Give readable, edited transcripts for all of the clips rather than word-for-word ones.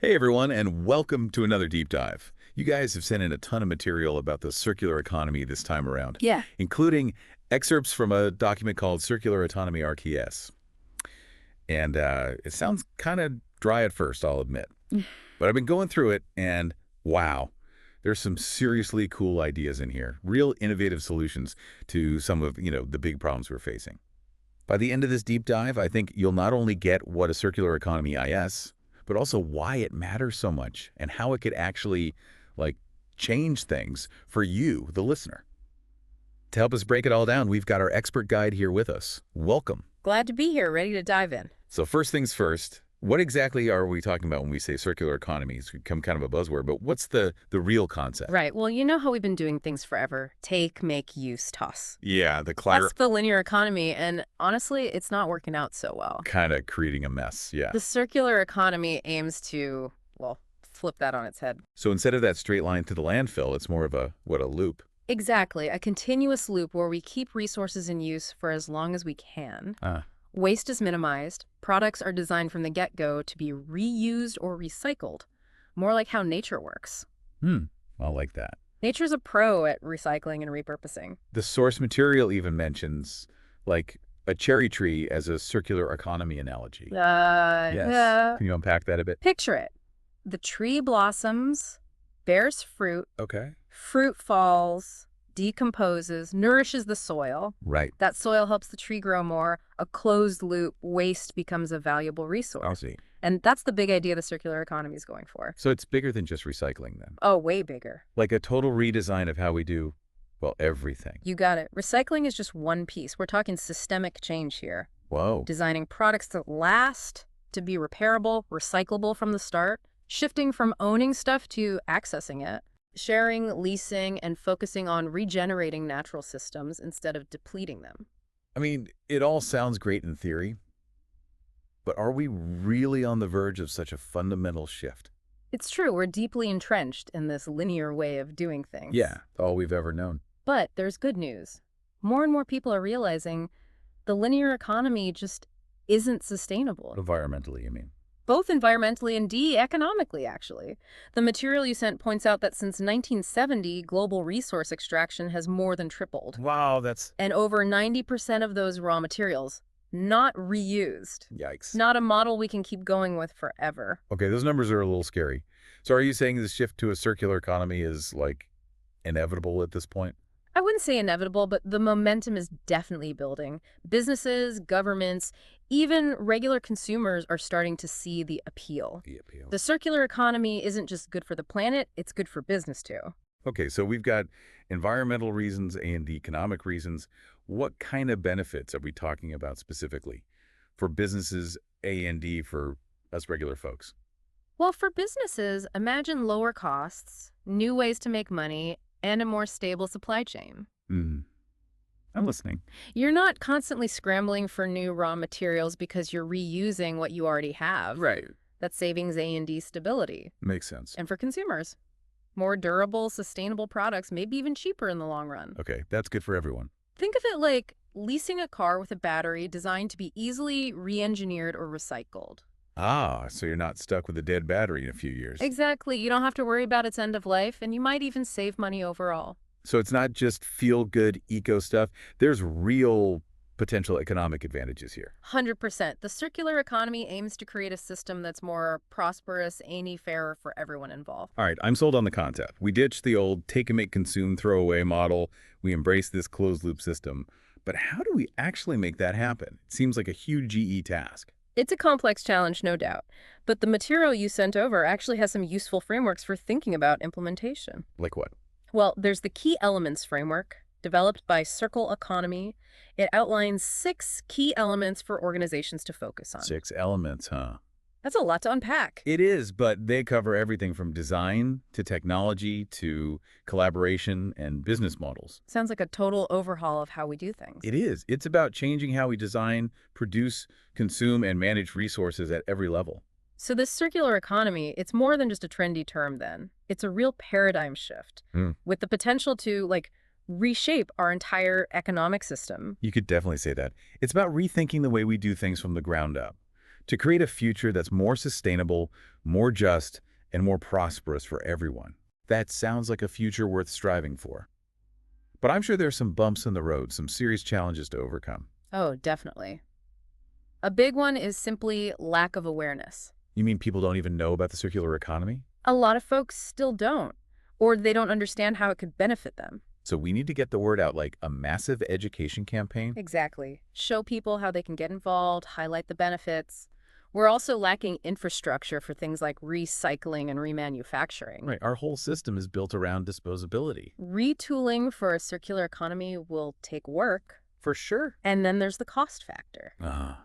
Hey everyone, and welcome to another deep dive. You guys have sent in a ton of material about the circular economy this time around, Yeah. including excerpts from a document called Circular Autonomy RTS. And it sounds kind of dry at first, I'll admit. Mm. But I've been going through it, and wow, there's some seriously cool ideas in here. Real innovative solutions to some of, the big problems we're facing. By the end of this deep dive, I think you'll not only get what a circular economy is, but also why it matters so much and how it could actually, like, change things for you, the listener. To help us break it all down, we've got our expert guide here with us. Welcome. Glad to be here, ready to dive in. So first things first, what exactly are we talking about when we say circular economy? It's become kind of a buzzword, but what's the real concept? Right. Well, you know how we've been doing things forever. Take, make, use, toss. Yeah, That's the linear economy, and honestly, it's not working out so well. kind of creating a mess, yeah. The circular economy aims to, well, flip that on its head. So instead of that straight line to the landfill, it's more of a loop? Exactly. A continuous loop where we keep resources in use for as long as we can. Ah, Waste is minimized. Products are designed from the get-go to be reused or recycled. More like how nature works. I like that. Nature's a pro at recycling and repurposing. The source material even mentions, like, a cherry tree as a circular economy analogy. Yes. Can you unpack that a bit? Picture it. The tree blossoms, bears fruit, Okay. fruit falls, decomposes, nourishes the soil. Right. That soil helps the tree grow more. A closed loop, waste becomes a valuable I'll resource. see. And that's the big idea the circular economy is going for. So it's bigger than just recycling then. Oh, way bigger. Like a total redesign of how we do, well, everything. You got it. Recycling is just one piece. We're talking systemic change here. Whoa. Designing products that last, to be repairable, recyclable from the start, shifting from owning stuff to accessing it, sharing, leasing, and focusing on regenerating natural systems instead of depleting them. I mean, it all sounds great in theory, but are we really on the verge of such a fundamental shift? It's true, we're deeply entrenched in this linear way of doing things. Yeah, all we've ever known. But there's good news. More and more people are realizing the linear economy just isn't sustainable. Environmentally, I mean. Both environmentally and economically, actually. The material you sent points out that since 1970, global resource extraction has more than tripled. Wow, that's... And over 90% of those raw materials not reused. Yikes. Not a model we can keep going with forever. Okay, those numbers are a little scary. So are you saying this shift to a circular economy is, like, inevitable at this point? I wouldn't say inevitable, but the momentum is definitely building. Businesses, governments, even regular consumers are starting to see the appeal. The appeal. The circular economy isn't just good for the planet, it's good for business too. Okay, so we've got environmental reasons and economic reasons. What kind of benefits are we talking about specifically for businesses, A&D, for us regular folks? Well, for businesses, imagine lower costs, new ways to make money, and a more stable supply chain. I'm listening. You're not constantly scrambling for new raw materials because you're reusing what you already have. Right. That's savings A&D stability. Makes sense. And for consumers, more durable, sustainable products, maybe even cheaper in the long run. Okay, that's good for everyone. Think of it like leasing a car with a battery designed to be easily re-engineered or recycled. Ah, so you're not stuck with a dead battery in a few years. Exactly. You don't have to worry about its end of life, and you might even save money overall. So it's not just feel-good eco stuff. There's real potential economic advantages here. 100%. The circular economy aims to create a system that's more prosperous and fairer for everyone involved. All right, I'm sold on the concept. We ditched the old take and make, consume, throw away model. We embrace this closed-loop system. But how do we actually make that happen? It seems like a huge GE task. It's a complex challenge, no doubt. But the material you sent over actually has some useful frameworks for thinking about implementation. Like what? Well, there's the Key Elements framework, developed by Circle Economy. It outlines 6 key elements for organizations to focus on. 6 elements, huh? That's a lot to unpack. It is, but they cover everything from design to technology to collaboration and business models. Sounds like a total overhaul of how we do things. It is. It's about changing how we design, produce, consume, and manage resources at every level. So this circular economy, it's more than just a trendy term then. It's a real paradigm shift with the potential to, reshape our entire economic system. You could definitely say that. It's about rethinking the way we do things from the ground up. to create a future that's more sustainable, more just, and more prosperous for everyone. That sounds like a future worth striving for. But I'm sure there's some bumps in the road, some serious challenges to overcome. Oh, definitely. A big one is simply lack of awareness. You mean people don't even know about the circular economy? A lot of folks still don't, or they don't understand how it could benefit them. So we need to get the word out, like a massive education campaign? Exactly. Show people how they can get involved, highlight the benefits. We're also lacking infrastructure for things like recycling and remanufacturing. Right, our whole system is built around disposability. Retooling for a circular economy will take work, For sure. and then there's the cost factor.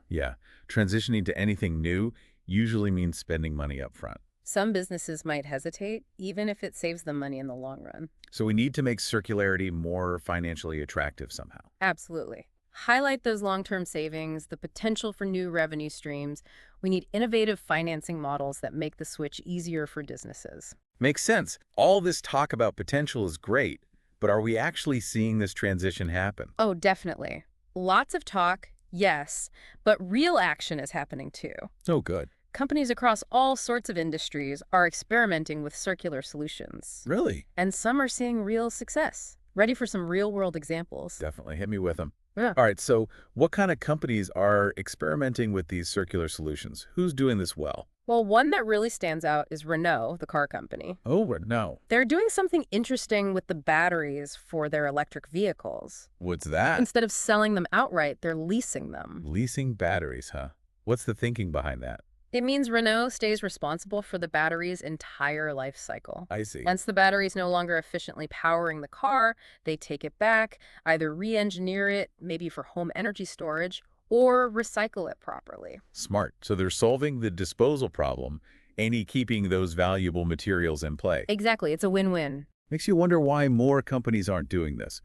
Yeah. Transitioning to anything new usually means spending money up front. Some businesses might hesitate, even if it saves them money in the long run. So we need to make circularity more financially attractive somehow. Absolutely. Highlight those long-term savings, the potential for new revenue streams. We need innovative financing models that make the switch easier for businesses. Makes sense. All this talk about potential is great, but are we actually seeing this transition happen? Oh, definitely. Lots of talk, yes, but real action is happening too. Oh, good. Companies across all sorts of industries are experimenting with circular solutions. Really? And some are seeing real success. Ready for some real-world examples? Definitely. Hit me with them. Yeah. All right, so what kind of companies are experimenting with these circular solutions? Who's doing this well? Well, one that really stands out is Renault, the car company. Oh, no. They're doing something interesting with the batteries for their electric vehicles. What's that? Instead of selling them outright, they're leasing them. Leasing batteries, huh? What's the thinking behind that? It means Renault stays responsible for the battery's entire life cycle. I see. Once the battery is no longer efficiently powering the car, they take it back, either re-engineer it, maybe for home energy storage, or recycle it properly. Smart. So they're solving the disposal problem and keeping those valuable materials in play. Exactly. It's a win-win. Makes you wonder why more companies aren't doing this.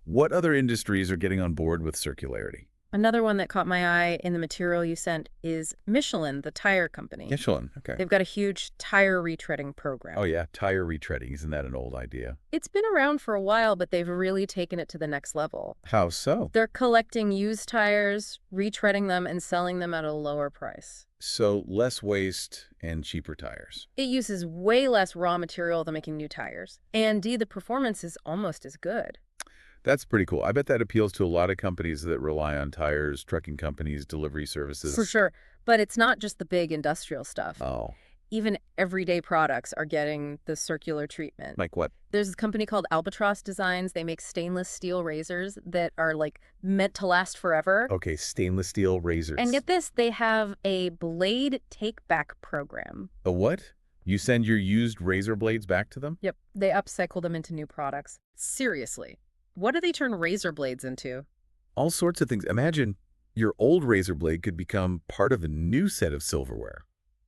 What other industries are getting on board with circularity? Another one that caught my eye in the material you sent is Michelin, the tire company. Michelin. Okay. They've got a huge tire retreading program. Oh, yeah. Tire retreading. Isn't that an old idea? It's been around for a while, but they've really taken it to the next level. How so? They're collecting used tires, retreading them, and selling them at a lower price. So less waste and cheaper tires. It uses way less raw material than making new tires. And the performance is almost as good. That's pretty cool. I bet that appeals to a lot of companies that rely on tires, trucking companies, delivery services. For sure. But it's not just the big industrial stuff. Oh, Even everyday products are getting the circular treatment. like what? There's this company called Albatross Designs. They make stainless steel razors that are like meant to last forever. Okay, stainless steel razors. And get this, they have a blade take-back program. A what? You send your used razor blades back to them? Yep, they upcycle them into new products. Seriously, what do they turn razor blades into? All sorts of things. Imagine your old razor blade could become part of a new set of silverware.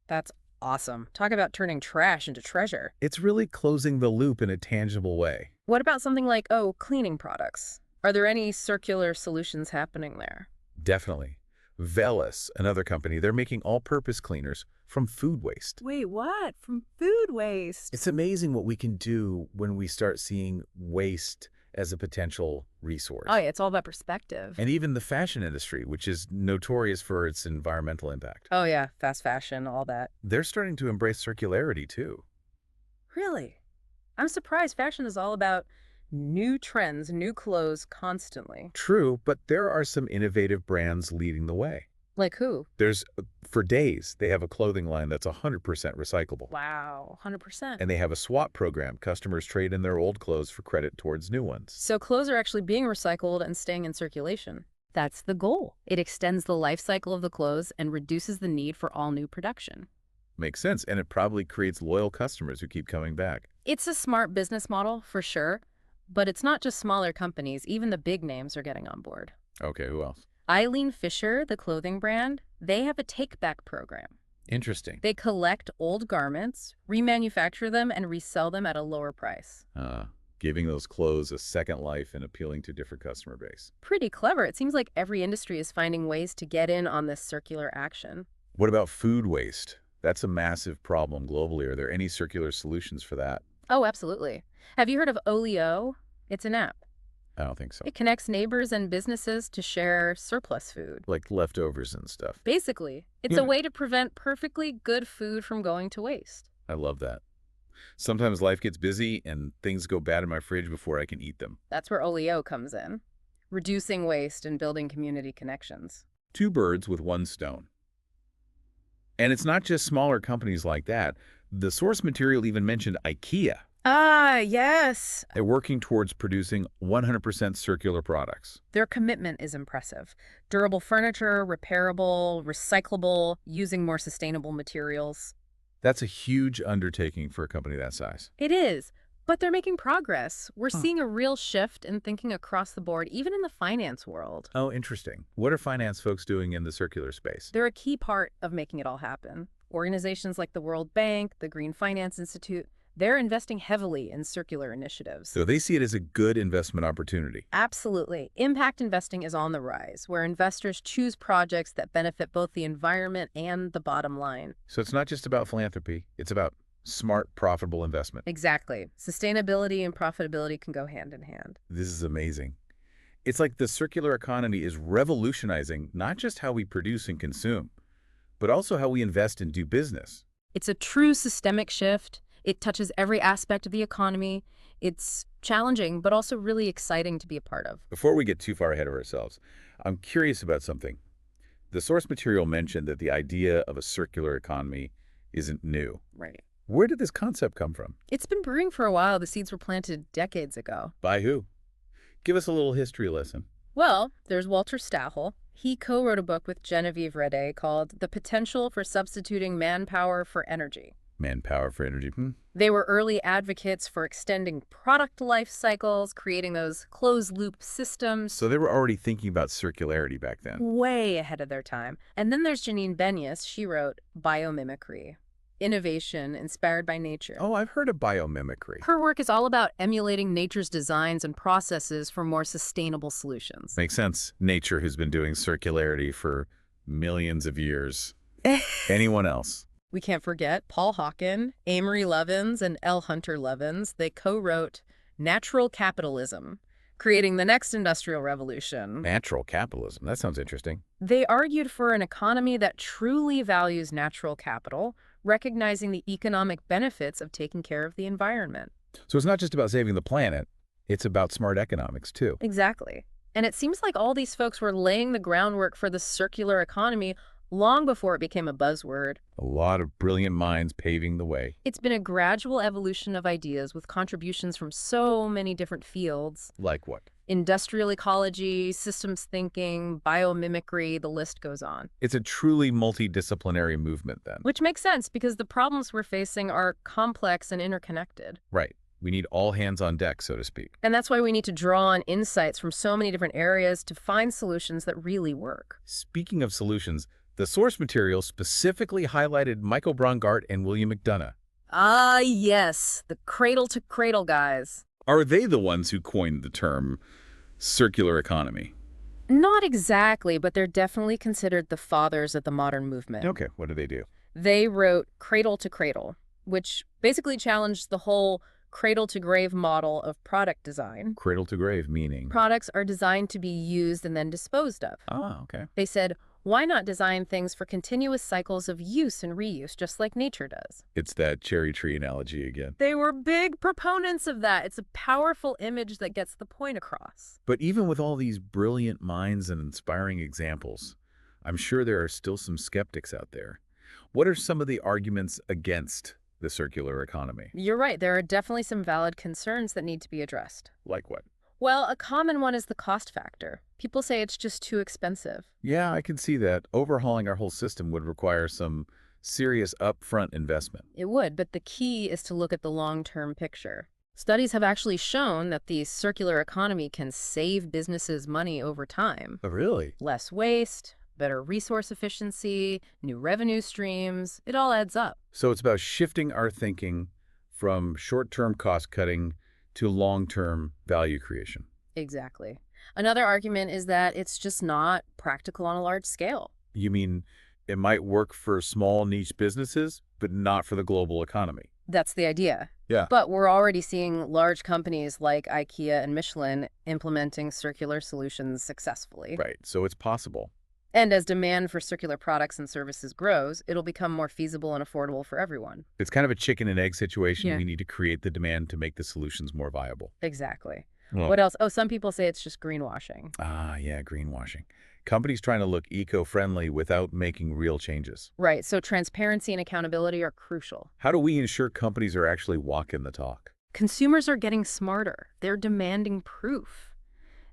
That's awesome. Talk about turning trash into treasure. It's really closing the loop in a tangible way. What about something like, cleaning products? Are there any circular solutions happening there? Definitely. Velis, another company, they're making all-purpose cleaners from food waste. Wait, what? From food waste? It's amazing what we can do when we start seeing waste as a potential resource. Oh, yeah, it's all about perspective. And even the fashion industry, which is notorious for its environmental impact. Oh, yeah, fast fashion, all that. They're starting to embrace circularity, too. Really? I'm surprised fashion is all about new trends, new clothes constantly. True, but there are some innovative brands leading the way. Like who? There's, for days, they have a clothing line that's 100% recyclable. Wow, 100%. And they have a swap program. Customers trade in their old clothes for credit towards new ones. So clothes are actually being recycled and staying in circulation. That's the goal. It extends the life cycle of the clothes and reduces the need for all new production. Makes sense, and it probably creates loyal customers who keep coming back. It's a smart business model, for sure, but it's not just smaller companies. Even the big names are getting on board. Okay, who else? Eileen Fisher, the clothing brand, they have a take-back program. Interesting. They collect old garments, remanufacture them, and resell them at a lower price. Giving those clothes a second life and appealing to a different customer base. Pretty clever. It seems like every industry is finding ways to get in on this circular action. What about food waste? That's a massive problem globally. Are there any circular solutions for that? Oh, absolutely. Have you heard of Olio? It's an app. I don't think so. It connects neighbors and businesses to share surplus food. Like leftovers and stuff. Basically, it's a Yeah. way to prevent perfectly good food from going to waste. I love that. Sometimes life gets busy and things go bad in my fridge before I can eat them. That's where Oleo comes in, reducing waste and building community connections. Two birds with one stone. And it's not just smaller companies like that. The source material even mentioned IKEA. Ah, yes. They're working towards producing 100% circular products. Their commitment is impressive. Durable furniture, repairable, recyclable, using more sustainable materials. That's a huge undertaking for a company that size. It is, but they're making progress. We're Huh. seeing a real shift in thinking across the board, even in the finance world. Oh, interesting. What are finance folks doing in the circular space? They're a key part of making it all happen. Organizations like the World Bank, the Green Finance Institute, they're investing heavily in circular initiatives. So they see it as a good investment opportunity. Absolutely. Impact investing is on the rise, where investors choose projects that benefit both the environment and the bottom line. So it's not just about philanthropy. It's about smart, profitable investment. Exactly. Sustainability and profitability can go hand in hand. This is amazing. It's like the circular economy is revolutionizing not just how we produce and consume, but also how we invest and do business. It's a true systemic shift. It touches every aspect of the economy. It's challenging, but also really exciting to be a part of. Before we get too far ahead of ourselves, I'm curious about something. The source material mentioned that the idea of a circular economy isn't new. Right. Where did this concept come from? It's been brewing for a while. The seeds were planted decades ago. By who? Give us a little history lesson. Well, there's Walter Stahel. He co-wrote a book with Genevieve Rede called The Potential for Substituting Manpower for Energy. Manpower for energy. They were early advocates for extending product life cycles, creating those closed-loop systems. So they were already thinking about circularity back then. Way ahead of their time. And then there's Janine Benyus. She wrote Biomimicry, Innovation Inspired by Nature. Oh, I've heard of biomimicry. Her work is all about emulating nature's designs and processes for more sustainable solutions. Makes sense. Nature has been doing circularity for millions of years. Anyone else? We can't forget Paul Hawken, Amory Lovins, and L. Hunter Levins. They co-wrote Natural Capitalism, Creating the Next Industrial Revolution. Natural capitalism. That sounds interesting. They argued for an economy that truly values natural capital, recognizing the economic benefits of taking care of the environment. So it's not just about saving the planet. It's about smart economics, too. Exactly. And it seems like all these folks were laying the groundwork for the circular economy long before it became a buzzword. A lot of brilliant minds paving the way. It's been a gradual evolution of ideas with contributions from so many different fields. Like what? Industrial ecology, systems thinking, biomimicry, the list goes on. It's a truly multidisciplinary movement then. Which makes sense because the problems we're facing are complex and interconnected. Right. We need all hands on deck, so to speak. And that's why we need to draw on insights from so many different areas to find solutions that really work. Speaking of solutions, the source material specifically highlighted Michael Braungart and William McDonough. Ah, yes, the cradle-to-cradle guys. Are they the ones who coined the term circular economy? Not exactly, but they're definitely considered the fathers of the modern movement. Okay, what do they do? They wrote Cradle to Cradle, which basically challenged the whole cradle-to-grave model of product design. Cradle to grave, meaning? Products are designed to be used and then disposed of. Oh, okay. They said, why not design things for continuous cycles of use and reuse, just like nature does? It's that cherry tree analogy again. They were big proponents of that. It's a powerful image that gets the point across. But even with all these brilliant minds and inspiring examples, I'm sure there are still some skeptics out there. What are some of the arguments against the circular economy? You're right. There are definitely some valid concerns that need to be addressed. Like what? Well, a common one is the cost factor. People say it's just too expensive. Yeah, I can see that. Overhauling our whole system would require some serious upfront investment. It would, but the key is to look at the long-term picture. Studies have actually shown that the circular economy can save businesses money over time. Oh, really? Less waste, better resource efficiency, new revenue streams, it all adds up. So it's about shifting our thinking from short-term cost cutting to long-term value creation. Exactly. Another argument is that it's just not practical on a large scale. You mean it might work for small niche businesses, but not for the global economy? That's the idea. Yeah. But we're already seeing large companies like IKEA and Michelin implementing circular solutions successfully. Right. So it's possible. And as demand for circular products and services grows, it'll become more feasible and affordable for everyone. It's kind of a chicken and egg situation. Yeah. We need to create the demand to make the solutions more viable. Exactly. Well, What else? Oh, some people say it's just greenwashing. yeah, greenwashing. Companies trying to look eco-friendly without making real changes. Right, so transparency and accountability are crucial. How do we ensure companies are actually walking the talk? Consumers are getting smarter. They're demanding proof.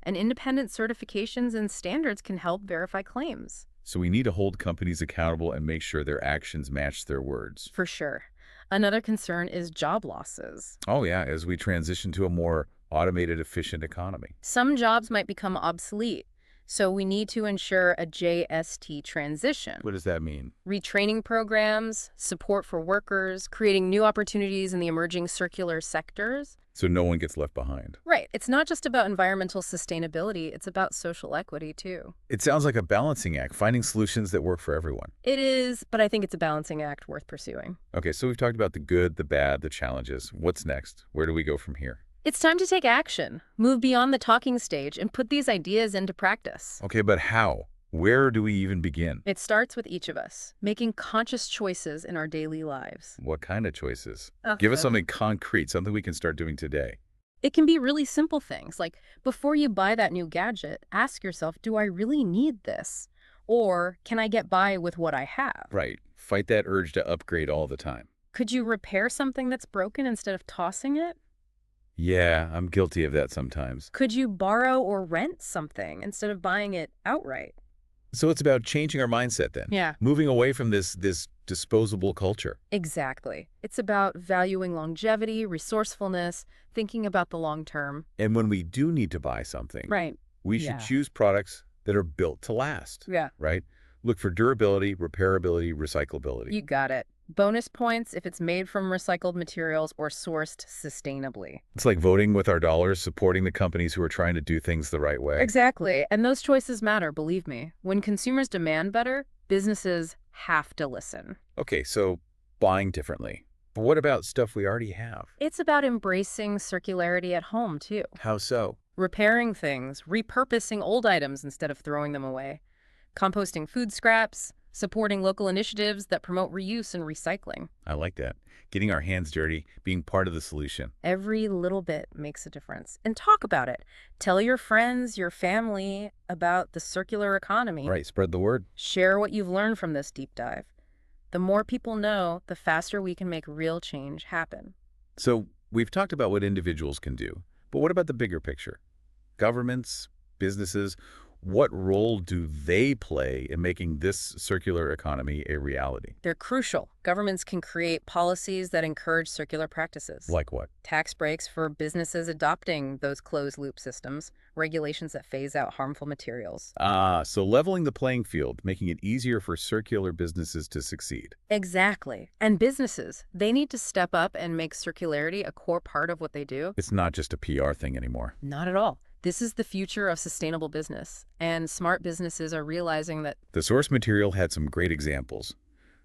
And independent certifications and standards can help verify claims. So we need to hold companies accountable and make sure their actions match their words. For sure. Another concern is job losses. Oh yeah, as we transition to a more automated, efficient economy. Some jobs might become obsolete, so we need to ensure a JST transition. What does that mean? Retraining programs, support for workers, creating new opportunities in the emerging circular sectors. So no one gets left behind. Right. It's not just about environmental sustainability, it's about social equity, too. It sounds like a balancing act, finding solutions that work for everyone. It is, but I think it's a balancing act worth pursuing. Okay, so we've talked about the good, the bad, the challenges. What's next? Where do we go from here? It's time to take action, move beyond the talking stage, and put these ideas into practice. Okay, but how? Where do we even begin? It starts with each of us, making conscious choices in our daily lives. What kind of choices? Give us something concrete, something we can start doing today. It can be really simple things, like before you buy that new gadget, ask yourself, do I really need this? Or can I get by with what I have? Right. Fight that urge to upgrade all the time. Could you repair something that's broken instead of tossing it? Yeah, I'm guilty of that sometimes. Could you borrow or rent something instead of buying it outright? So it's about changing our mindset then. Yeah. Moving away from this disposable culture. Exactly. It's about valuing longevity, resourcefulness, thinking about the long term. And when we do need to buy something, Right. we should Yeah. choose products that are built to last, Yeah. right? Look for durability, repairability, recyclability. You got it. Bonus points if it's made from recycled materials or sourced sustainably. It's like voting with our dollars, supporting the companies who are trying to do things the right way. Exactly. And those choices matter, believe me. When consumers demand better, businesses have to listen. Okay, so buying differently. But what about stuff we already have? It's about embracing circularity at home, too. How so? Repairing things, repurposing old items instead of throwing them away, composting food scraps, supporting local initiatives that promote reuse and recycling. I like that. Getting our hands dirty, being part of the solution. Every little bit makes a difference. And talk about it. Tell your friends, your family about the circular economy. Right, spread the word. Share what you've learned from this deep dive. The more people know, the faster we can make real change happen. So we've talked about what individuals can do, but what about the bigger picture? Governments, businesses, what role do they play in making this circular economy a reality? They're crucial. Governments can create policies that encourage circular practices. Like what? Tax breaks for businesses adopting those closed-loop systems, regulations that phase out harmful materials. So leveling the playing field, making it easier for circular businesses to succeed. Exactly. And businesses, they need to step up and make circularity a core part of what they do. It's not just a PR thing anymore. Not at all. This is the future of sustainable business, and smart businesses are realizing that. The source material had some great examples.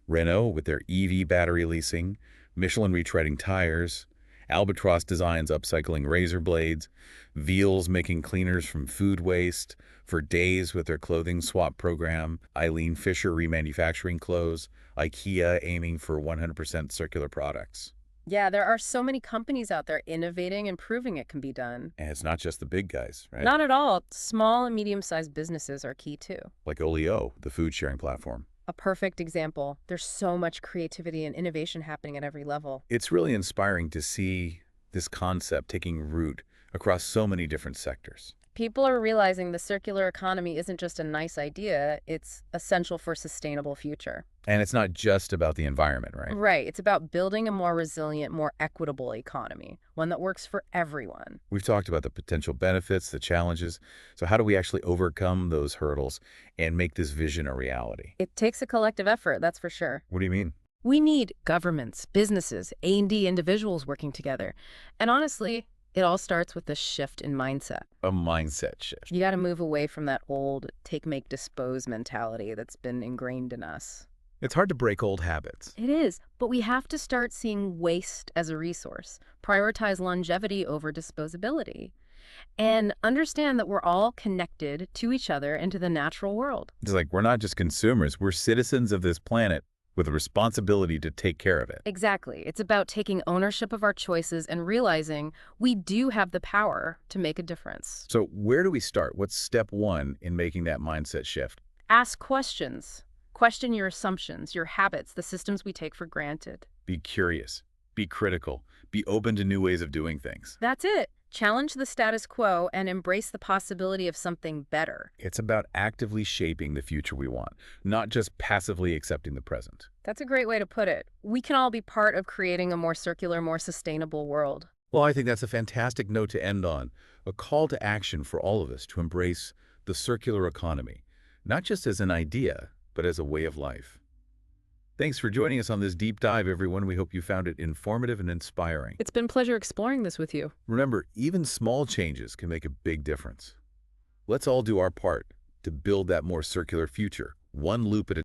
Renault with their EV battery leasing, Michelin retreading tires, Albatross Designs upcycling razor blades, Veals making cleaners from food waste, For Days with their clothing swap program, Eileen Fisher remanufacturing clothes, IKEA aiming for 100% circular products. Yeah, there are so many companies out there innovating and proving it can be done. And it's not just the big guys, right? Not at all. Small and medium-sized businesses are key too. Like Olio, the food sharing platform. A perfect example. There's so much creativity and innovation happening at every level. It's really inspiring to see this concept taking root across so many different sectors. People are realizing the circular economy isn't just a nice idea, it's essential for a sustainable future. And it's not just about the environment, right? Right. It's about building a more resilient, more equitable economy, one that works for everyone. We've talked about the potential benefits, the challenges. So how do we actually overcome those hurdles and make this vision a reality? It takes a collective effort, that's for sure. What do you mean? We need governments, businesses, A&D individuals working together. And honestly, it all starts with a shift in mindset. A mindset shift. You got to move away from that old take, make, dispose mentality that's been ingrained in us. It's hard to break old habits. It is, but we have to start seeing waste as a resource, prioritize longevity over disposability, and understand that we're all connected to each other and to the natural world. It's like we're not just consumers, we're citizens of this planet with a responsibility to take care of it. Exactly. It's about taking ownership of our choices and realizing we do have the power to make a difference. So where do we start? What's step one in making that mindset shift? Ask questions. Question your assumptions, your habits, the systems we take for granted. Be curious, be critical, be open to new ways of doing things. That's it. Challenge the status quo and embrace the possibility of something better. It's about actively shaping the future we want, not just passively accepting the present. That's a great way to put it. We can all be part of creating a more circular, more sustainable world. Well, I think that's a fantastic note to end on, a call to action for all of us to embrace the circular economy, not just as an idea, but as a way of life. Thanks for joining us on this deep dive, everyone. We hope you found it informative and inspiring. It's been a pleasure exploring this with you. Remember, even small changes can make a big difference. Let's all do our part to build that more circular future, one loop at a